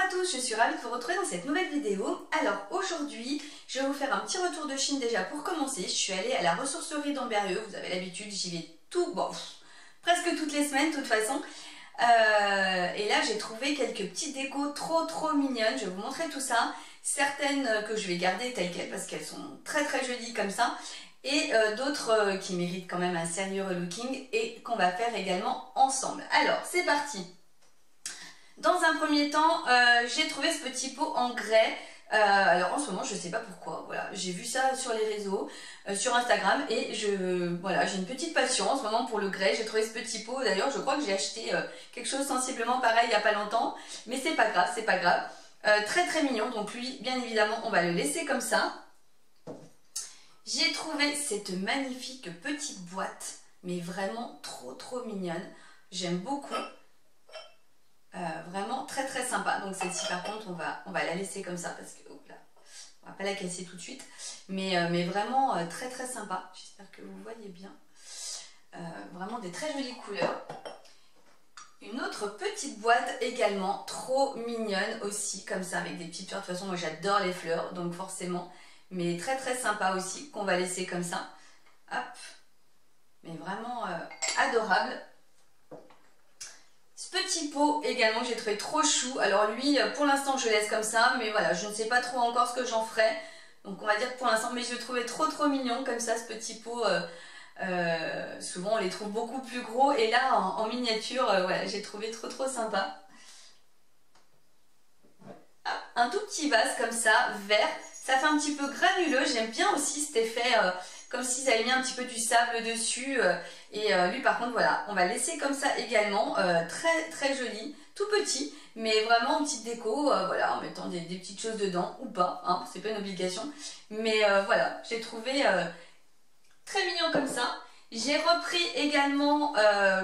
à tous, je suis ravie de vous retrouver dans cette nouvelle vidéo. Alors aujourd'hui, je vais vous faire un petit retour de Chine déjà pour commencer. Je suis allée à la ressourcerie d'Ambérieux, vous avez l'habitude, j'y vais presque toutes les semaines de toute façon. Et là j'ai trouvé quelques petites décos trop mignonnes, je vais vous montrer tout ça. Certaines que je vais garder telles quelles parce qu'elles sont très jolies comme ça. Et d'autres qui méritent quand même un sérieux relooking et qu'on va faire également ensemble. Alors c'est parti. Dans un premier temps, j'ai trouvé ce petit pot en grès. Alors en ce moment, je sais pas pourquoi. Voilà, j'ai vu ça sur les réseaux, sur Instagram, et voilà, j'ai une petite passion en ce moment pour le grès. J'ai trouvé ce petit pot. D'ailleurs, je crois que j'ai acheté quelque chose sensiblement pareil il y a pas longtemps, mais c'est pas grave, c'est pas grave. Très mignon. Donc lui, bien évidemment, on va le laisser comme ça. J'ai trouvé cette magnifique petite boîte, mais vraiment trop mignonne. J'aime beaucoup. Vraiment très sympa. Donc celle-ci par contre on va la laisser comme ça parce que là, on va pas la casser tout de suite, mais vraiment très sympa. J'espère que vous voyez bien. Vraiment des très jolies couleurs. Une autre petite boîte également trop mignonne aussi comme ça avec des petites fleurs. De toute façon moi j'adore les fleurs donc forcément, mais très sympa aussi qu'on va laisser comme ça. Hop, mais vraiment adorable. Ce petit pot également que j'ai trouvé trop chou. Alors lui pour l'instant je le laisse comme ça, mais voilà, je ne sais pas trop encore ce que j'en ferai. Donc on va dire que pour l'instant, mais je le trouvais trop mignon comme ça ce petit pot. Souvent on les trouve beaucoup plus gros et là en miniature, voilà, j'ai trouvé trop sympa. Ah, un tout petit vase comme ça, vert. Ça fait un petit peu granuleux, j'aime bien aussi cet effet comme s'ils avaient mis un petit peu du sable dessus. Et lui par contre voilà, on va laisser comme ça également, très joli, tout petit, mais vraiment en petite déco, voilà, en mettant des petites choses dedans ou pas, hein, c'est pas une obligation. Mais voilà, j'ai trouvé très mignon comme ça. J'ai repris également,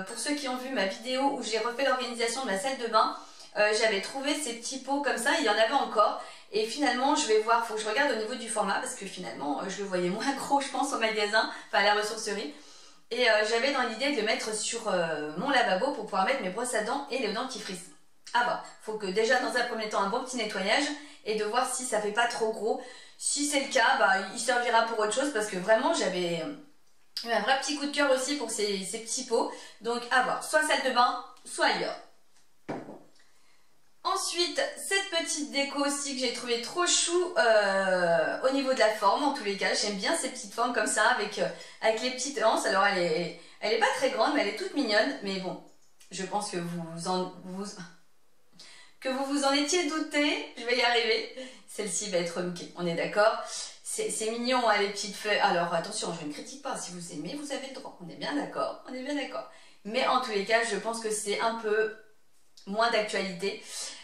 pour ceux qui ont vu ma vidéo où j'ai refait l'organisation de ma salle de bain, j'avais trouvé ces petits pots comme ça, il y en avait encore. Et finalement, je vais voir, il faut que je regarde au niveau du format parce que finalement, je le voyais moins gros, je pense, au magasin, enfin à la ressourcerie. Et j'avais dans l'idée de le mettre sur mon lavabo pour pouvoir mettre mes brosses à dents et le dentifrice. Ah bah, faut que déjà dans un premier temps un bon petit nettoyage et de voir si ça fait pas trop gros. Si c'est le cas, bah, il servira pour autre chose parce que vraiment j'avais eu un vrai petit coup de cœur aussi pour ces petits pots. Donc à voir, soit salle de bain, soit ailleurs. Ensuite, cette petite déco aussi que j'ai trouvé trop chou au niveau de la forme, en tous les cas. J'aime bien ces petites formes comme ça avec les petites anses. Alors elle est pas très grande, mais elle est toute mignonne. Mais bon, je pense que vous vous en étiez douté. Je vais y arriver. Celle-ci va être lookée, on est d'accord. C'est mignon, hein, les petites feuilles. Alors attention, je ne critique pas. Si vous aimez, vous avez le droit. On est bien d'accord, on est bien d'accord. Mais en tous les cas, je pense que c'est un peu moins d'actualité,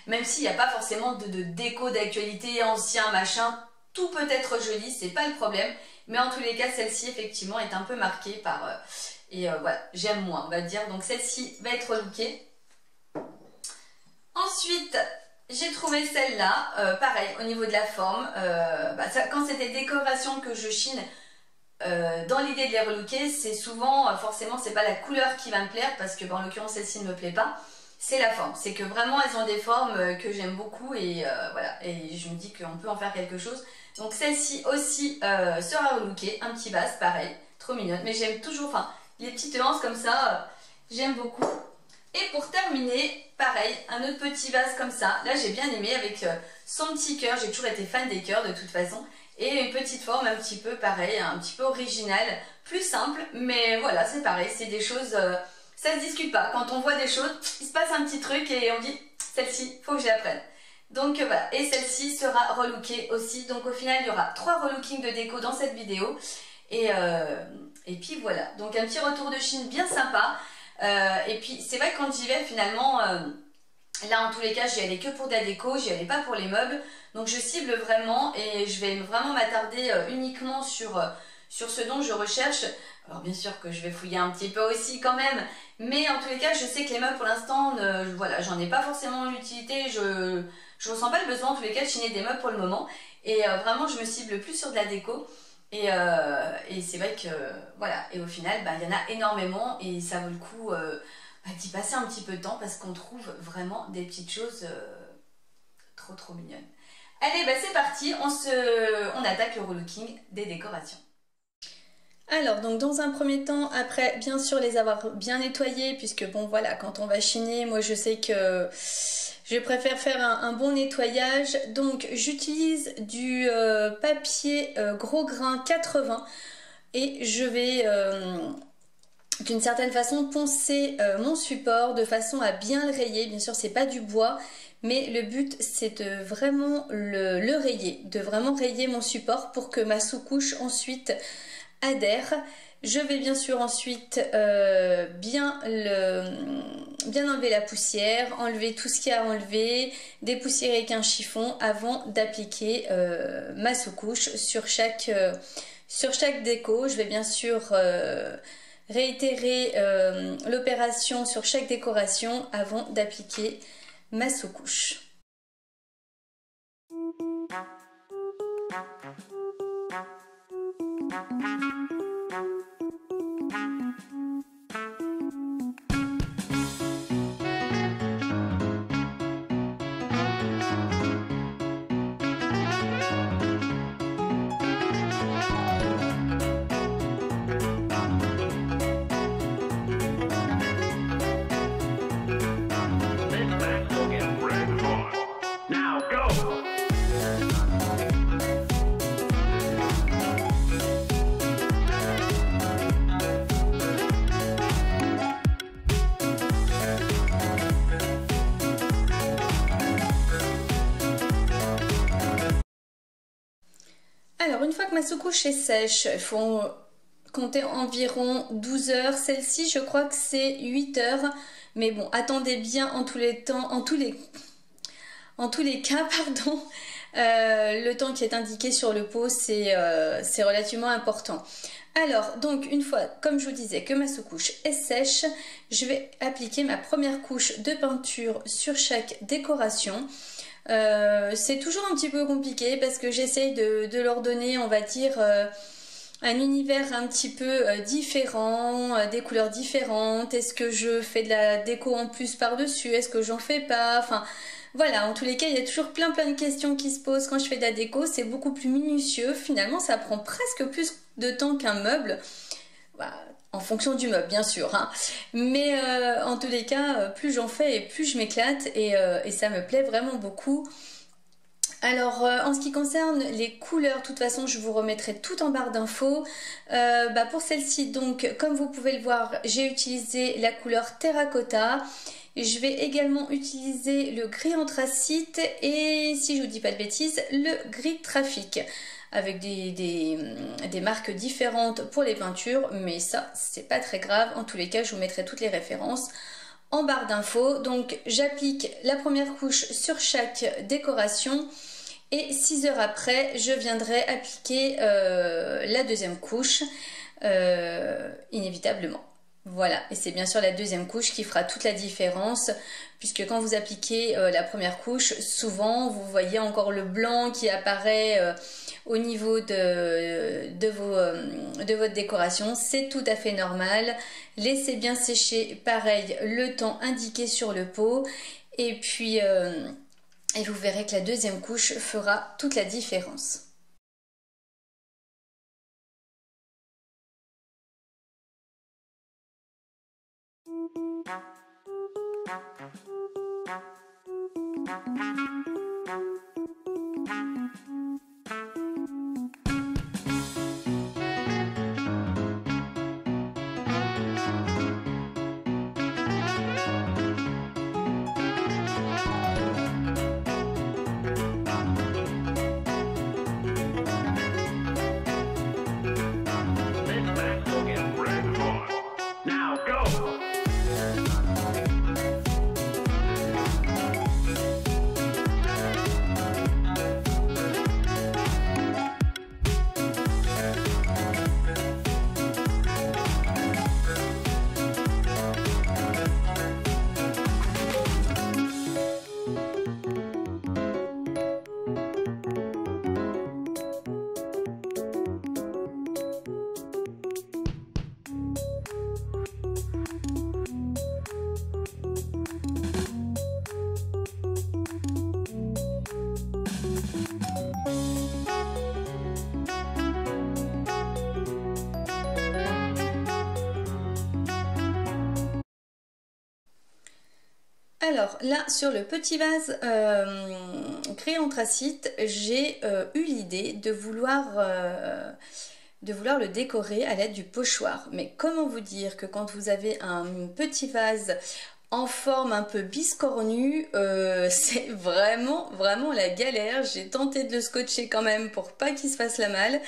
même s'il n'y a pas forcément de déco d'actualité, ancien, machin, tout peut être joli, c'est pas le problème, mais en tous les cas, celle-ci, effectivement, est un peu marquée par... voilà, j'aime moins, on va dire, donc celle-ci va être lookée. Ensuite, j'ai trouvé celle-là, pareil, au niveau de la forme, quand c'est des décorations que je chine, dans l'idée de les relooker, c'est souvent, forcément, c'est pas la couleur qui va me plaire, parce que, en l'occurrence, celle-ci ne me plaît pas. C'est la forme, c'est que vraiment elles ont des formes que j'aime beaucoup et voilà, et je me dis qu'on peut en faire quelque chose. Donc celle-ci aussi sera relookée, un petit vase pareil, trop mignonne, mais j'aime toujours, enfin les petites anses comme ça, j'aime beaucoup. Et pour terminer, pareil, un autre petit vase comme ça, là j'ai bien aimé avec son petit cœur, j'ai toujours été fan des cœurs de toute façon, et une petite forme un petit peu pareil, un petit peu originale, plus simple, mais voilà c'est pareil, c'est des choses... ça se discute pas. Quand on voit des choses, il se passe un petit truc et on dit celle-ci, faut que je la prenne. Donc voilà, et celle-ci sera relookée aussi. Donc au final, il y aura 3 relookings de déco dans cette vidéo. Et puis voilà, donc un petit retour de Chine bien sympa. Et puis c'est vrai que quand j'y vais finalement, là en tous les cas, j'y allais que pour de la déco, j'y allais pas pour les meubles. Donc je cible vraiment et je vais vraiment m'attarder uniquement sur ce dont je recherche. Alors bien sûr que je vais fouiller un petit peu aussi quand même, mais en tous les cas je sais que les meubles pour l'instant, voilà, j'en ai pas forcément l'utilité, je ressens pas le besoin en tous les cas de chiner des meubles pour le moment, et vraiment je me cible plus sur de la déco, et c'est vrai que voilà, et au final il y en a énormément et ça vaut le coup d'y passer un petit peu de temps parce qu'on trouve vraiment des petites choses trop mignonne. Allez, bah c'est parti, on attaque le relooking des décorations. Alors, donc dans un premier temps, après bien sûr les avoir bien nettoyés, puisque bon voilà, quand on va chiner, moi je sais que je préfère faire un bon nettoyage. Donc j'utilise du papier gros grain 80 et je vais d'une certaine façon poncer mon support de façon à bien le rayer. Bien sûr c'est pas du bois, mais le but c'est de vraiment le rayer, de vraiment rayer mon support pour que ma sous-couche ensuite adhère. Je vais bien sûr ensuite bien enlever la poussière, enlever tout ce qu'il y a à enlever, dépoussiérer avec un chiffon avant d'appliquer ma sous-couche sur chaque déco. Je vais bien sûr réitérer l'opération sur chaque décoration avant d'appliquer ma sous-couche. Alors une fois que ma sous-couche est sèche, il faut compter environ 12 heures. Celle-ci je crois que c'est 8 heures. Mais bon, attendez bien en tous les temps, en tous les cas, pardon. Le temps qui est indiqué sur le pot, c'est relativement important. Alors, donc une fois, comme je vous disais, que ma sous-couche est sèche, je vais appliquer ma première couche de peinture sur chaque décoration. C'est toujours un petit peu compliqué parce que j'essaye de leur donner, on va dire, un univers un petit peu différent, des couleurs différentes. Est-ce que je fais de la déco en plus par-dessus? Est-ce que j'en fais pas? Enfin, voilà, en tous les cas, il y a toujours plein de questions qui se posent quand je fais de la déco. C'est beaucoup plus minutieux. Finalement, ça prend presque plus de temps qu'un meuble. Bah, en fonction du meuble, bien sûr. Hein. Mais en tous les cas, plus j'en fais et plus je m'éclate. Et ça me plaît vraiment beaucoup. Alors en ce qui concerne les couleurs, de toute façon je vous remettrai tout en barre d'infos. Pour celle-ci, donc comme vous pouvez le voir, j'ai utilisé la couleur terracotta. Je vais également utiliser le gris anthracite et, si je vous dis pas de bêtises, le gris trafic. Avec des marques différentes pour les peintures, mais ça c'est pas très grave. En tous les cas je vous mettrai toutes les références en barre d'infos. Donc j'applique la première couche sur chaque décoration et 6 heures après je viendrai appliquer la deuxième couche inévitablement. Voilà, et c'est bien sûr la deuxième couche qui fera toute la différence, puisque quand vous appliquez la première couche, souvent vous voyez encore le blanc qui apparaît au niveau de votre décoration. C'est tout à fait normal. Laissez bien sécher, pareil, le temps indiqué sur le pot, et puis et vous verrez que la deuxième couche fera toute la différence. Alors là, sur le petit vase créé anthracite, j'ai eu l'idée de vouloir le décorer à l'aide du pochoir. Mais comment vous dire que quand vous avez un petit vase en forme un peu biscornue, c'est vraiment la galère. J'ai tenté de le scotcher quand même pour pas qu'il se fasse la malle.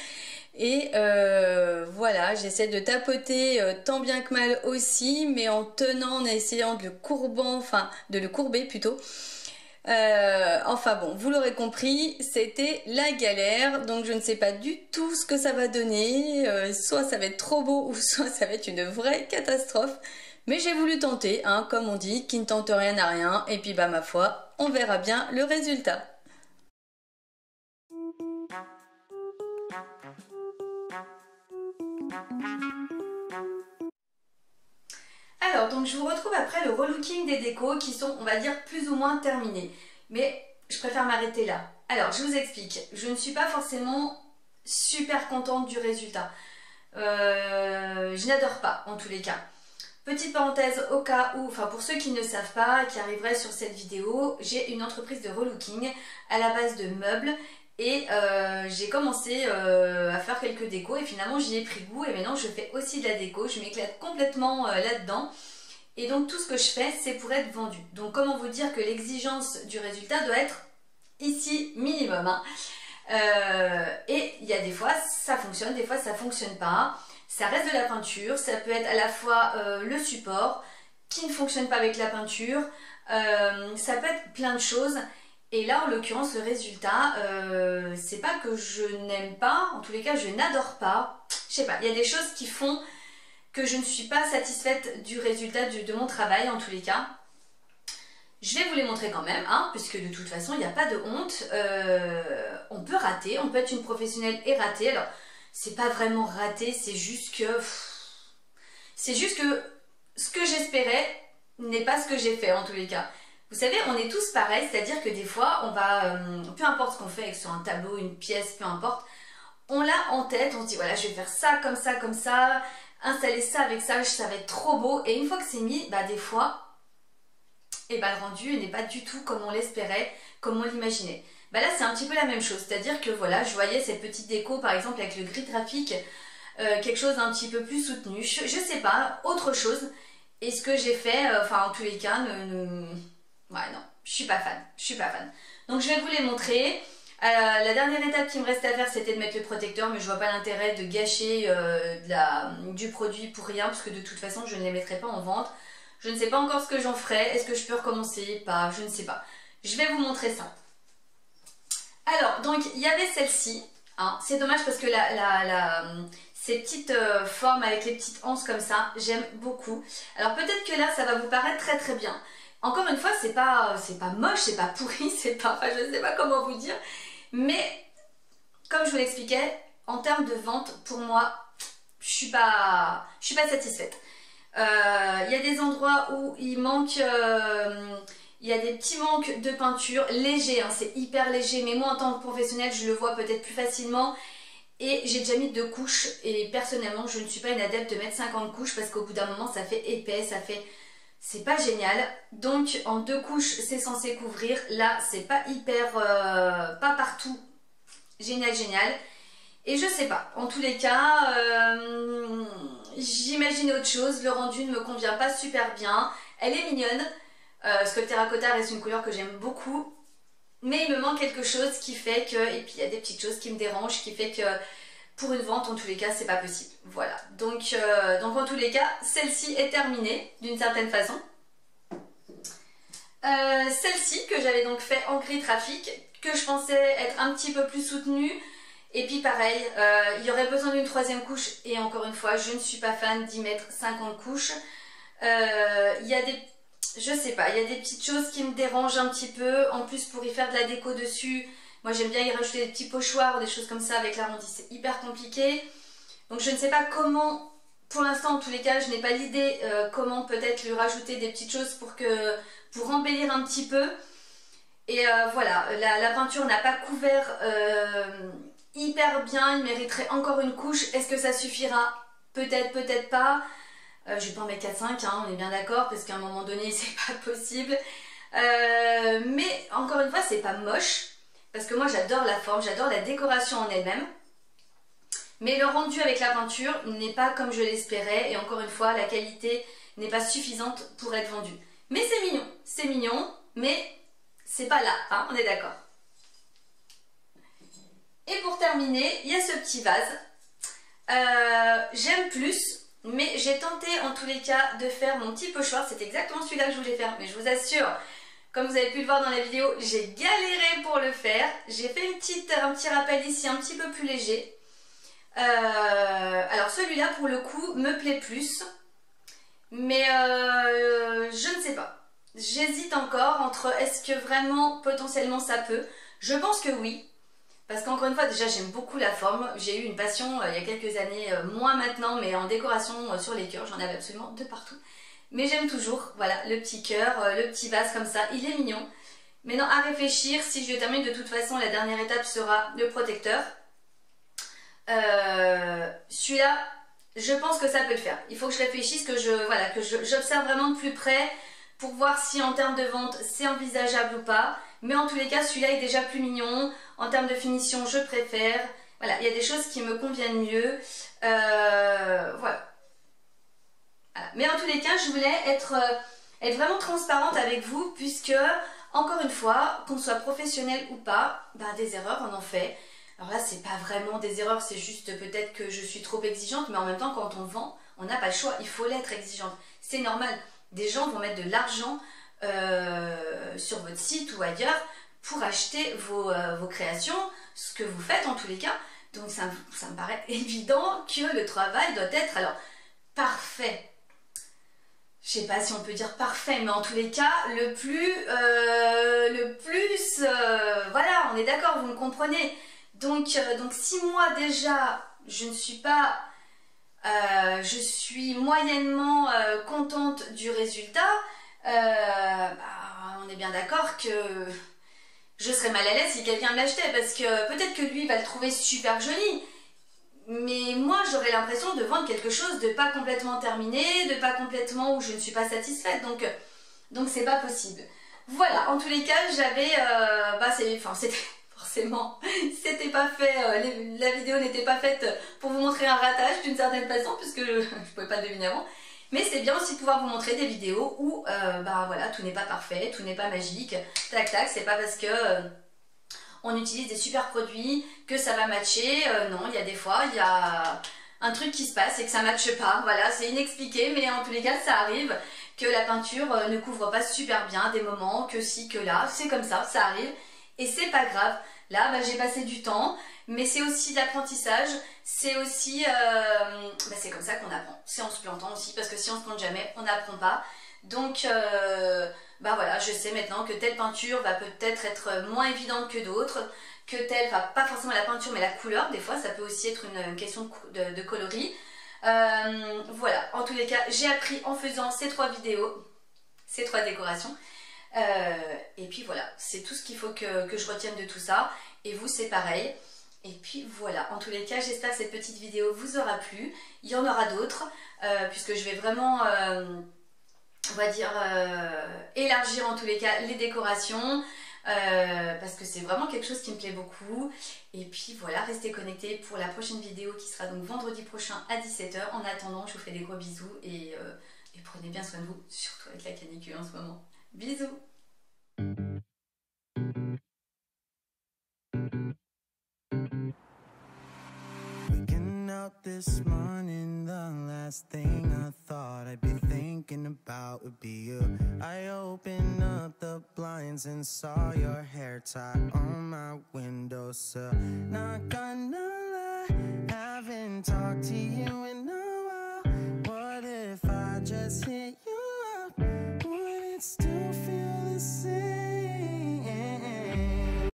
Et voilà, j'essaie de tapoter tant bien que mal aussi, mais en tenant, en essayant de le courber plutôt. Enfin bon, vous l'aurez compris, c'était la galère, donc je ne sais pas du tout ce que ça va donner, soit ça va être trop beau ou soit ça va être une vraie catastrophe, mais j'ai voulu tenter, hein, comme on dit, qui ne tente rien n'a rien, et puis bah ma foi, on verra bien le résultat. Alors, donc je vous retrouve après le relooking des décos qui sont, on va dire, plus ou moins terminés. Mais je préfère m'arrêter là. Alors, je vous explique. Je ne suis pas forcément super contente du résultat. Je n'adore pas, en tous les cas. Petite parenthèse au cas où, enfin pour ceux qui ne savent pas, qui arriveraient sur cette vidéo, j'ai une entreprise de relooking à la base de meubles. Et j'ai commencé à faire quelques décos et finalement j'y ai pris goût et maintenant je fais aussi de la déco, je m'éclate complètement là-dedans. Et donc tout ce que je fais c'est pour être vendu. Donc comment vous dire que l'exigence du résultat doit être ici minimum. Hein. Et il y a des fois ça fonctionne, des fois ça fonctionne pas. Ça reste de la peinture, ça peut être à la fois le support qui ne fonctionne pas avec la peinture, ça peut être plein de choses. Et là, en l'occurrence, le résultat, c'est pas que je n'aime pas, en tous les cas, je n'adore pas. Je sais pas, il y a des choses qui font que je ne suis pas satisfaite du résultat de mon travail, en tous les cas. Je vais vous les montrer quand même, hein, puisque de toute façon, il n'y a pas de honte. On peut rater, on peut être une professionnelle et rater. Alors, c'est pas vraiment rater, c'est juste que... C'est juste que ce que j'espérais n'est pas ce que j'ai fait, en tous les cas. Vous savez, on est tous pareils, c'est-à-dire que des fois, on va, peu importe ce qu'on fait, que ce soit un tableau, une pièce, peu importe, on l'a en tête, on se dit voilà, je vais faire ça, comme ça, installer ça avec ça va être trop beau. Et une fois que c'est mis, bah des fois, et bah, le rendu n'est pas du tout comme on l'espérait, comme on l'imaginait. Bah là, c'est un petit peu la même chose, c'est-à-dire que voilà, je voyais cette petite déco, par exemple, avec le gris graphique, quelque chose d'un petit peu plus soutenu, je sais pas, autre chose. Et ce que j'ai fait, enfin, en tous les cas, ouais, non, je suis pas fan. Donc je vais vous les montrer. La dernière étape qui me reste à faire, c'était de mettre le protecteur, mais je vois pas l'intérêt de gâcher du produit pour rien, parce que de toute façon, je ne les mettrai pas en vente. Je ne sais pas encore ce que j'en ferai. Est-ce que je peux recommencer? Pas, je ne sais pas. Je vais vous montrer ça. Alors, donc, il y avait celle-ci. Hein. C'est dommage parce que ces petites formes avec les petites anses comme ça, j'aime beaucoup. Alors, peut-être que là, ça va vous paraître très bien. Encore une fois, c'est pas moche, c'est pas pourri, c'est pas, enfin, je sais pas comment vous dire. Mais, comme je vous l'expliquais, en termes de vente, pour moi, je suis pas satisfaite. Il y a des endroits où il manque, il y a des petits manques de peinture légers, hein, c'est hyper léger, mais moi en tant que professionnelle, je le vois peut-être plus facilement. Et j'ai déjà mis 2 couches et personnellement, je ne suis pas une adepte de mettre 50 couches parce qu'au bout d'un moment, ça fait épais, c'est pas génial. Donc en 2 couches, c'est censé couvrir. Là, c'est pas hyper, pas partout. Génial. Et je sais pas, en tous les cas, j'imagine autre chose. Le rendu ne me convient pas super bien. Elle est mignonne, parce que le terracotta reste une couleur que j'aime beaucoup. Mais il me manque quelque chose qui fait que... Et puis il y a des petites choses qui me dérangent, qui fait que pour une vente, en tous les cas, c'est pas possible. Voilà, donc en tous les cas, celle-ci est terminée, d'une certaine façon. Celle-ci, que j'avais donc fait en gris trafic, que je pensais être un petit peu plus soutenue. Et puis pareil, il y aurait besoin d'une 3e couche. Et encore une fois, je ne suis pas fan d'y mettre 50 couches. Il y a des... Je sais pas, il y a des petites choses qui me dérangent un petit peu. En plus, pour y faire de la déco dessus, moi j'aime bien y rajouter des petits pochoirs, des choses comme ça avec l'arrondi, c'est hyper compliqué. Donc je ne sais pas comment, pour l'instant en tous les cas, je n'ai pas l'idée comment peut-être lui rajouter des petites choses pour embellir un petit peu. Et voilà, la peinture n'a pas couvert hyper bien, il mériterait encore une couche. Est-ce que ça suffira? Peut-être, peut-être pas. Je vais pas en mettre 4-5, hein, on est bien d'accord, parce qu'à un moment donné, c'est pas possible. Mais encore une fois, c'est pas moche. Parce que moi, j'adore la forme, j'adore la décoration en elle-même. Mais le rendu avec la peinture n'est pas comme je l'espérais. Et encore une fois, la qualité n'est pas suffisante pour être vendue. Mais c'est mignon, mais c'est pas là, hein, on est d'accord. Et pour terminer, il y a ce petit vase. J'aime plus, mais j'ai tenté en tous les cas de faire mon petit pochoir. C'est exactement celui-là que je voulais faire, mais je vous assure, comme vous avez pu le voir dans la vidéo, j'ai galéré pour le faire. J'ai fait un petit rappel ici un petit peu plus léger. Alors celui-là pour le coup me plaît plus, mais je ne sais pas. J'hésite encore entre est-ce que vraiment potentiellement ça peut. Je pense que oui. Parce qu'encore une fois, déjà, j'aime beaucoup la forme. J'ai eu une passion il y a quelques années, moins maintenant, mais en décoration sur les cœurs. J'en avais absolument de partout. Mais j'aime toujours, voilà, le petit cœur, le petit vase comme ça. Il est mignon. Maintenant, à réfléchir, si je termine, de toute façon, la dernière étape sera le protecteur. Celui-là, je pense que ça peut le faire. Il faut que je réfléchisse, que j'observe vraiment de plus près pour voir si en termes de vente, c'est envisageable ou pas. Mais en tous les cas, celui-là est déjà plus mignon. En termes de finition, je préfère. Voilà, il y a des choses qui me conviennent mieux. Voilà. Mais en tous les cas, je voulais être vraiment transparente avec vous, puisque, encore une fois, qu'on soit professionnel ou pas, des erreurs, on en fait. Alors là, c'est pas vraiment des erreurs, c'est juste peut-être que je suis trop exigeante, mais en même temps, quand on vend, on n'a pas le choix, il faut l'être exigeante. C'est normal. Des gens vont mettre de l'argent sur votre site ou ailleurs pour acheter vos créations, ce que vous faites en tous les cas. Donc ça me paraît évident que le travail doit être alors parfait. Je sais pas si on peut dire parfait, mais en tous les cas, le plus, voilà, on est d'accord, vous me comprenez. Donc si moi déjà, je ne suis pas, je suis moyennement contente du résultat, on est bien d'accord que je serais mal à l'aise si quelqu'un me l'achetait, parce que peut-être que lui va le trouver super joli, mais moi j'aurais l'impression de vendre quelque chose de pas complètement terminé, de pas complètement où je ne suis pas satisfaite, donc c'est pas possible. Voilà, en tous les cas j'avais, c'était forcément, c'était pas fait, la vidéo n'était pas faite pour vous montrer un ratage d'une certaine façon, puisque je pouvais pas le deviner avant. Mais c'est bien aussi de pouvoir vous montrer des vidéos où voilà, tout n'est pas parfait, tout n'est pas magique, tac tac, c'est pas parce que on utilise des super produits que ça va matcher, non, il y a des fois, il y a un truc qui se passe et que ça matche pas, voilà, c'est inexpliqué, mais en tous les cas ça arrive que la peinture ne couvre pas super bien des moments, que si, que là, c'est comme ça arrive et c'est pas grave. Là, j'ai passé du temps, mais c'est aussi de l'apprentissage, c'est aussi, c'est comme ça qu'on apprend. C'est en se plantant aussi, parce que si on se plante jamais, on n'apprend pas. Donc, voilà, je sais maintenant que telle peinture va peut-être être moins évidente que d'autres, que telle, enfin pas forcément la peinture, mais la couleur, des fois, ça peut aussi être une question de coloris. Voilà, en tous les cas, j'ai appris en faisant ces 3 vidéos, ces 3 décorations. Et puis voilà, c'est tout ce qu'il faut que je retienne de tout ça. Et vous, c'est pareil. Et puis voilà, en tous les cas, j'espère que cette petite vidéo vous aura plu. Il y en aura d'autres, puisque je vais vraiment, on va dire, élargir en tous les cas les décorations. Parce que c'est vraiment quelque chose qui me plaît beaucoup. Et puis voilà, restez connectés pour la prochaine vidéo qui sera donc vendredi prochain à 17 h. En attendant, je vous fais des gros bisous et prenez bien soin de vous, surtout avec la canicule en ce moment. Bisous. This morning, the last thing I thought I'd be thinking about would be you. I opened up the blinds and saw your hair tie on my windowsill. Not gonna lie, haven't talked to you